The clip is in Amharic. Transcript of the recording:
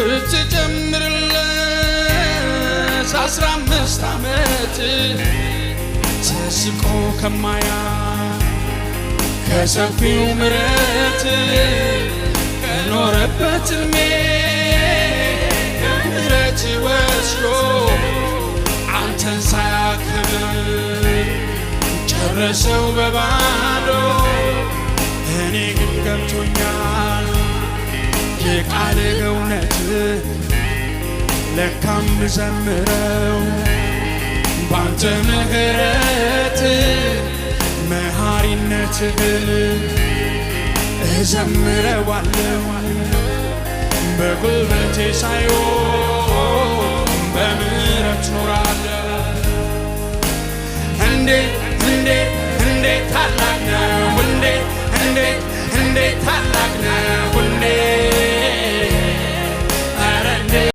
ብትጨምርለት 15 ዓመት ተስቆ ከማያ ከሰፊው ምሕረት ከኖረበት ዕድሜ ከምሕረት ወስዶ አንተን ሳያከብር ጨረሰው በባዶ። እኔ ግን ገብቶኛል የቃልህ እውነት ለካም ብዘምረው ባንተ ምሕረት መሐሪነትህን እዘምረዋለሁ በጉልበቴ ሳይሆን በምሕረት ኖራለሁ። እንዴት ታላቅ ነው! እንዴት ታላቅ ነው!